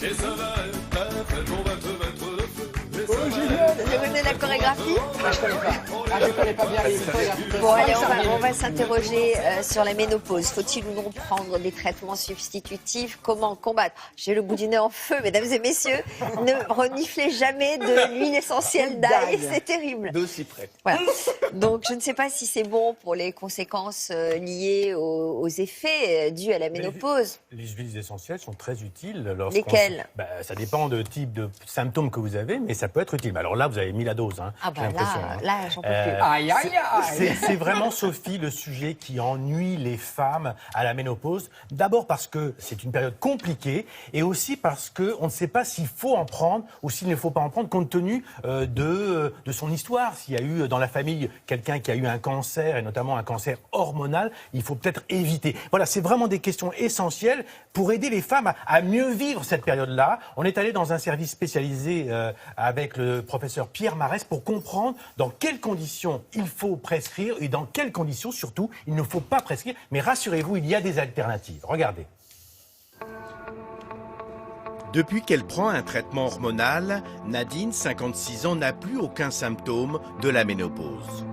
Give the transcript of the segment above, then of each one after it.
Vous connaissez la chorégraphie? Je connais pas. Je connais pas bien les chorégraphies. Bon, allez, on va s'interroger sur la ménopause. Faut-il ou non prendre des traitements substitutifs? Comment combattre? J'ai le bout du nez en feu, mesdames et messieurs. Ne reniflez jamais de l'huile essentielle d'ail, c'est terrible. De si près. Voilà. Donc, je ne sais pas si c'est bon pour les conséquences liées aux effets dus à la ménopause. Les huiles essentielles sont très utiles. Lesquelles? Ça dépend du type de symptômes que vous avez, mais ça peut être utile. Alors là, vous avez mis la dose. Hein, ah bah là, j'en peux plus. Aïe, aïe, aïe. C'est vraiment, Sophie, le sujet qui ennuie les femmes à la ménopause. D'abord parce que c'est une période compliquée et aussi parce qu'on ne sait pas s'il faut en prendre ou s'il ne faut pas en prendre compte tenu de son histoire. S'il y a eu dans la famille quelqu'un qui a eu un cancer et notamment un cancer hormonal, il faut peut-être éviter. Voilà, c'est vraiment des questions essentielles pour aider les femmes à mieux vivre cette période-là. On est allé dans un service spécialisé avec le professeur Pierre Marès pour comprendre dans quelles conditions il faut prescrire et dans quelles conditions, surtout, il ne faut pas prescrire. Mais rassurez-vous, il y a des alternatives. Regardez. Depuis qu'elle prend un traitement hormonal, Nadine, 56 ans, n'a plus aucun symptôme de la ménopause.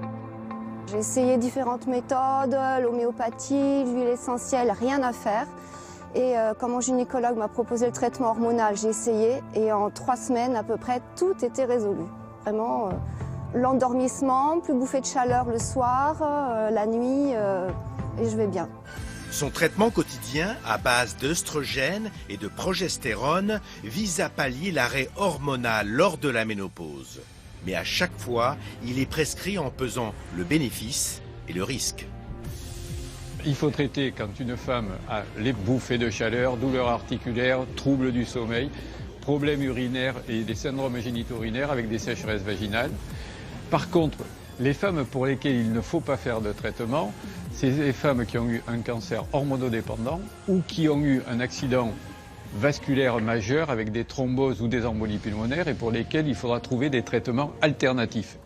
J'ai essayé différentes méthodes, l'homéopathie, l'huile essentielle, rien à faire. Et quand mon gynécologue m'a proposé le traitement hormonal, j'ai essayé et en 3 semaines à peu près, tout était résolu. Vraiment, l'endormissement, plus bouffée de chaleur le soir, la nuit, et je vais bien. Son traitement quotidien à base d'œstrogène et de progestérone vise à pallier l'arrêt hormonal lors de la ménopause. Mais à chaque fois, il est prescrit en pesant le bénéfice et le risque. Il faut traiter quand une femme a les bouffées de chaleur, douleurs articulaires, troubles du sommeil, problèmes urinaires et des syndromes génito-urinaires avec des sécheresses vaginales. Par contre, les femmes pour lesquelles il ne faut pas faire de traitement, c'est les femmes qui ont eu un cancer hormonodépendant ou qui ont eu un accident vasculaire majeur avec des thromboses ou des embolies pulmonaires et pour lesquelles il faudra trouver des traitements alternatifs.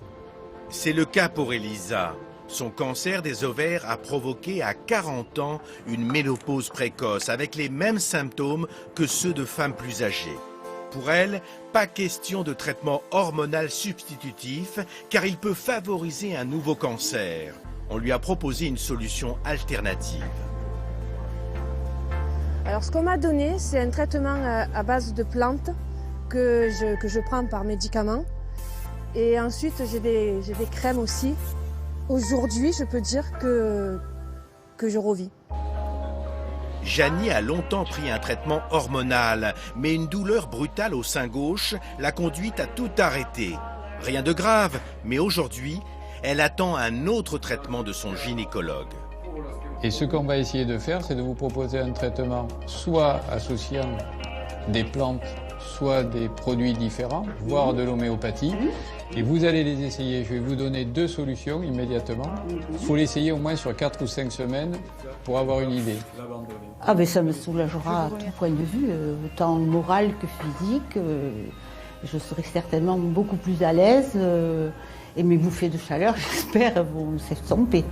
C'est le cas pour Elisa. Son cancer des ovaires a provoqué à 40 ans une ménopause précoce avec les mêmes symptômes que ceux de femmes plus âgées. Pour elle, pas question de traitement hormonal substitutif car il peut favoriser un nouveau cancer. On lui a proposé une solution alternative. Alors ce qu'on m'a donné, c'est un traitement à base de plantes que je prends par médicament. Et ensuite, j'ai des crèmes aussi. Aujourd'hui, je peux dire que je revis. Janie a longtemps pris un traitement hormonal, mais une douleur brutale au sein gauche l'a conduite à tout arrêter. Rien de grave, mais aujourd'hui, elle attend un autre traitement de son gynécologue. Et ce qu'on va essayer de faire, c'est de vous proposer un traitement soit associant des plantes, soit des produits différents, voire de l'homéopathie. Et vous allez les essayer. Je vais vous donner 2 solutions immédiatement. Il faut l'essayer au moins sur 4 ou 5 semaines pour avoir une idée. Ah ben ça me soulagera à tout point de vue, autant moral que physique. Je serai certainement beaucoup plus à l'aise et mes bouffées de chaleur, j'espère, vont s'estomper.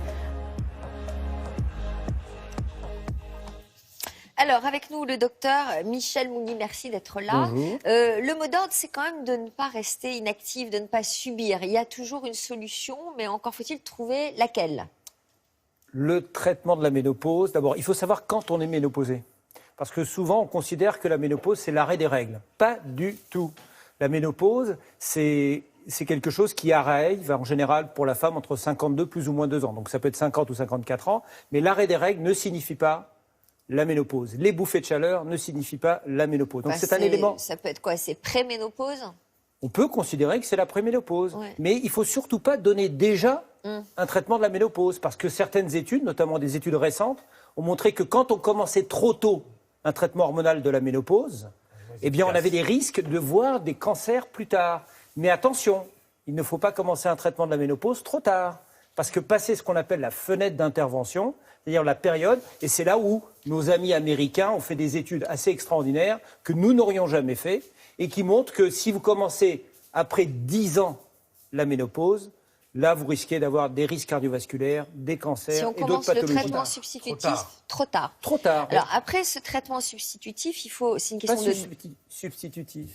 Alors, avec nous, le docteur Michel Mouni, merci d'être là. Bonjour. Le mot d'ordre, c'est quand même de ne pas rester inactif, de ne pas subir. Il y a toujours une solution, mais encore faut-il trouver laquelle? Le traitement de la ménopause, d'abord, il faut savoir quand on est ménopausé. Parce que souvent, on considère que la ménopause, c'est l'arrêt des règles. Pas du tout. La ménopause, c'est quelque chose qui arrive, en général, pour la femme, entre 52 plus ou moins 2 ans. Donc ça peut être 50 ou 54 ans. Mais l'arrêt des règles ne signifie pas la ménopause. Les bouffées de chaleur ne signifient pas la ménopause. Donc c'est un élément. Ça peut être quoi? C'est préménopause? On peut considérer que c'est la préménopause. Ouais. Mais il ne faut surtout pas donner déjà un traitement de la ménopause. Parce que certaines études, notamment des études récentes, ont montré que quand on commençait trop tôt un traitement hormonal de la ménopause, eh bien on avait des risques de voir des cancers plus tard. Mais attention, il ne faut pas commencer un traitement de la ménopause trop tard. Parce que passer ce qu'on appelle la fenêtre d'intervention, c'est-à-dire la période, et c'est là où nos amis américains ont fait des études assez extraordinaires que nous n'aurions jamais fait et qui montrent que si vous commencez après 10 ans la ménopause, là, vous risquez d'avoir des risques cardiovasculaires, des cancers Si on et d'autres commence le pathologies. traitement substitutif, trop tard. Trop tard. Alors après ce traitement substitutif, c'est une Pas question de... substitutif.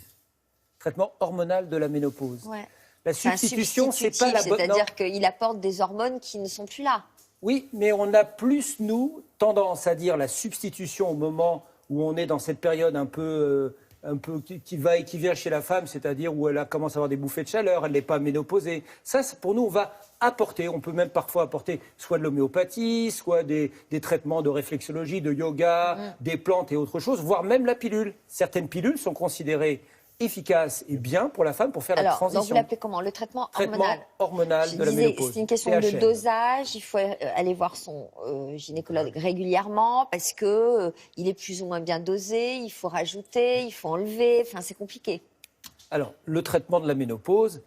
Traitement hormonal de la ménopause. Ouais. La C'est un substitution, c'est pas la bonne. C'est-à-dire qu'il apporte des hormones qui ne sont plus là. Oui, mais on a plus, nous, tendance à dire la substitution au moment où on est dans cette période un peu qui va et qui vient chez la femme, c'est-à-dire où elle commence à avoir des bouffées de chaleur, elle n'est pas ménopausée. Ça, pour nous, on va apporter, on peut même parfois apporter soit de l'homéopathie, soit des traitements de réflexologie, de yoga, des plantes et autre chose, voire même la pilule. Certaines pilules sont considérées efficaces et bien pour la femme pour faire la transition. Donc vous l'appelez comment? Le traitement hormonal. Hormonal de la ménopause. C'est une question de dosage. Il faut aller voir son gynécologue régulièrement parce que il est plus ou moins bien dosé. Il faut rajouter, il faut enlever. Enfin, c'est compliqué. Alors, le traitement de la ménopause,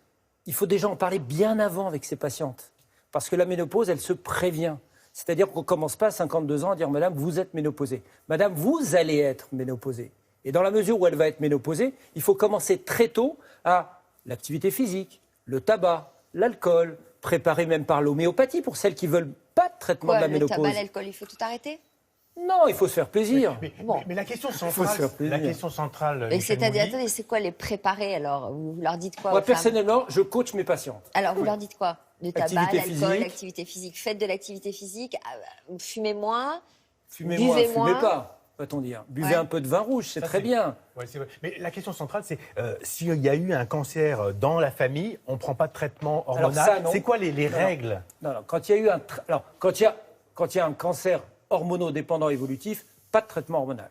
il faut déjà en parler bien avant avec ses patientes. Parce que la ménopause, elle se prévient. C'est-à-dire qu'on ne commence pas à 52 ans à dire « Madame, vous êtes ménopausée. Madame, vous allez être ménopausée. » Et dans la mesure où elle va être ménopausée, il faut commencer très tôt à l'activité physique, le tabac, l'alcool, préparé même par l'homéopathie pour celles qui ne veulent pas de traitement de la ménopause. Le tabac, l'alcool, il faut tout arrêter? Non, il faut se faire plaisir. Mais la question centrale, c'est-à-dire, attendez, c'est quoi les préparer alors? Vous leur dites quoi? Moi, personnellement, je coach mes patientes. Alors, vous leur dites quoi? Le tabac, Activité l'alcool, physique. l'activité physique. Faites de l'activité physique, fumez moins, Fumez moins, buvez moins. fumez pas. Va-t-on dire. Buvez un peu de vin rouge, c'est très bien. Ouais, c'est vrai. Mais la question centrale, c'est s'il y a eu un cancer dans la famille, on ne prend pas de traitement hormonal. C'est quoi les règles? Non, quand il y a eu quand il y a un cancer hormonodépendant évolutif, pas de traitement hormonal.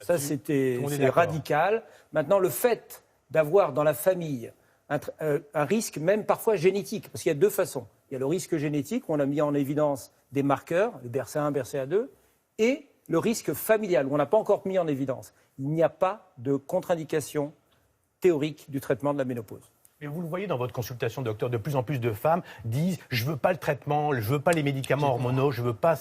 Ça, c'est radical. Maintenant, le fait d'avoir dans la famille un risque, même parfois génétique, parce qu'il y a deux façons. Il y a le risque génétique, où on a mis en évidence des marqueurs, le BRCA1, BRCA2, et le risque familial, où on n'a pas encore mis en évidence. Il n'y a pas de contre-indication théorique du traitement de la ménopause. Mais vous le voyez dans votre consultation, docteur, de plus en plus de femmes disent « je ne veux pas le traitement, je ne veux pas les médicaments hormonaux, je veux pas… »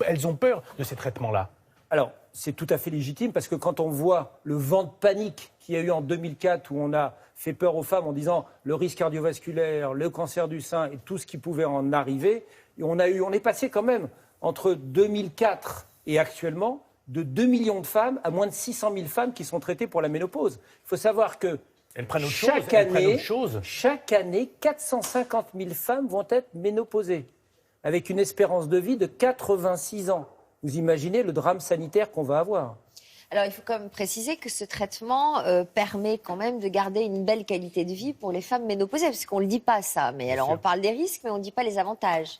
Elles ont peur de ces traitements-là. Alors, c'est tout à fait légitime, parce que quand on voit le vent de panique qu'il y a eu en 2004, où on a fait peur aux femmes en disant le risque cardiovasculaire, le cancer du sein et tout ce qui pouvait en arriver, et on est passé quand même entre 2004 et actuellement, de 2 millions de femmes à moins de 600 000 femmes qui sont traitées pour la ménopause. Il faut savoir que chaque année, 450 000 femmes vont être ménopausées, avec une espérance de vie de 86 ans. Vous imaginez le drame sanitaire qu'on va avoir. Alors, il faut quand même préciser que ce traitement permet quand même de garder une belle qualité de vie pour les femmes ménopausées, parce qu'on ne le dit pas ça. Mais alors, on parle des risques, mais on ne dit pas les avantages.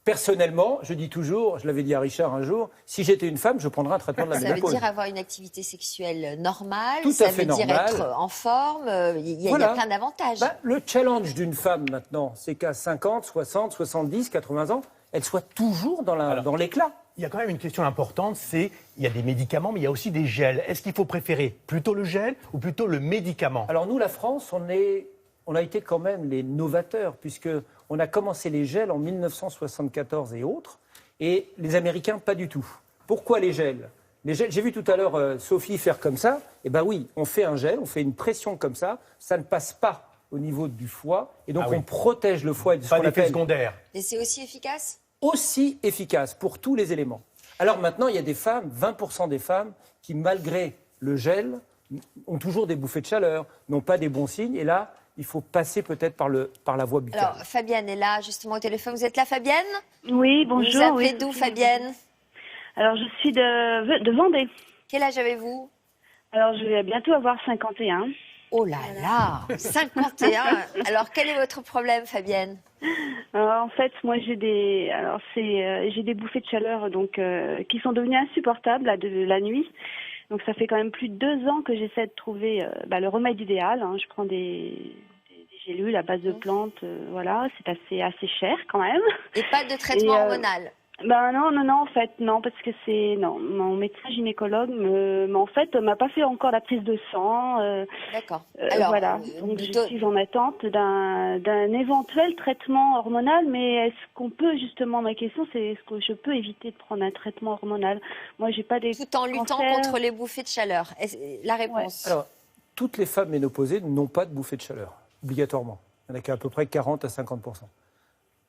Personnellement, je dis toujours, je l'avais dit à Richard un jour, si j'étais une femme, je prendrais un traitement de la ménopause. Ça veut dire avoir une activité sexuelle normale, tout à fait ça veut dire normal. être en forme, il y a plein d'avantages. Le challenge d'une femme maintenant, c'est qu'à 50, 60, 70, 80 ans, elle soit toujours dans l'éclat. Il y a quand même une question importante, c'est il y a des médicaments, mais il y a aussi des gels. Est-ce qu'il faut préférer plutôt le gel ou plutôt le médicament? Alors nous, la France, on a été quand même les novateurs, puisqu'on a commencé les gels en 1974 et autres, et les Américains, pas du tout. Pourquoi les gels? J'ai vu tout à l'heure Sophie faire comme ça. Eh bien oui, on fait un gel, on fait une pression comme ça ne passe pas au niveau du foie, et donc on protège le foie. Pas d'effet secondaire. Et c'est aussi efficace? Aussi efficace pour tous les éléments. Alors maintenant, il y a des femmes, 20% des femmes, qui malgré le gel, ont toujours des bouffées de chaleur, n'ont pas des bons signes, et là, il faut passer peut-être par la voie buccale. Alors, Fabienne est là, justement, au téléphone. Vous êtes là, Fabienne? Oui, bonjour. Vous appelez d'où, Fabienne? Alors, je suis de Vendée. Quel âge avez-vous? Alors, je vais bientôt avoir 51. Oh là là, 51. Alors, quel est votre problème, Fabienne? En fait, moi, j'ai des bouffées de chaleur qui sont devenues insupportables la nuit. Donc, ça fait quand même plus de 2 ans que j'essaie de trouver le remède idéal. Je prends des gélules à base de plantes, voilà, c'est assez cher quand même. Et pas de traitement hormonal? Non, en fait, non, parce que mon médecin gynécologue m'a pas fait encore la prise de sang. D'accord. Alors, voilà, donc je suis en attente d'un éventuel traitement hormonal, mais est-ce qu'on peut, justement, ma question c'est est-ce que je peux éviter de prendre un traitement hormonal? Moi, j'ai pas des Tout en luttant contre les bouffées de chaleur. La réponse? Alors, toutes les femmes ménopausées n'ont pas de bouffées de chaleur, obligatoirement. Il n'y en a qu'à peu près 40 à 50%.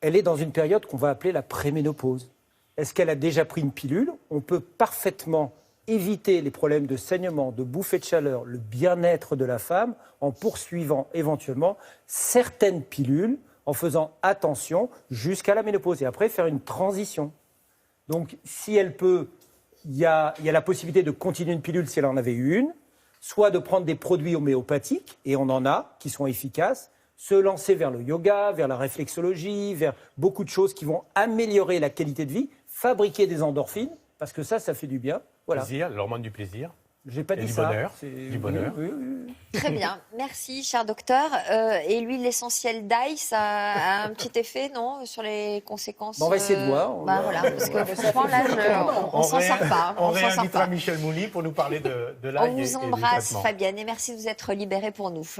Elle est dans une période qu'on va appeler la préménopause. Est-ce qu'elle a déjà pris une pilule? On peut parfaitement éviter les problèmes de saignement, de bouffée de chaleur, le bien-être de la femme en poursuivant éventuellement certaines pilules, en faisant attention jusqu'à la ménopause et après faire une transition. Donc si elle peut, il y a la possibilité de continuer une pilule si elle en avait eu une, soit de prendre des produits homéopathiques, et on en a, qui sont efficaces, se lancer vers le yoga, vers la réflexologie, vers beaucoup de choses qui vont améliorer la qualité de vie, fabriquer des endorphines, parce que ça fait du bien. Voilà. Plaisir, l'hormone du plaisir. J'ai pas Et dit du ça. bonheur. C'est- Du bonheur. Oui. Très bien, merci cher docteur. Et l'huile essentielle d'ail, ça a un petit effet, non, sur les conséquences Bon, on va essayer de voir. Voilà, parce que franchement, là, on s'en sort pas. On s'en sort réinvitera pas. Michel Mouly pour nous parler de On l'ail et vous du embrasse, traitement. Fabienne, et merci de vous être libérée pour nous.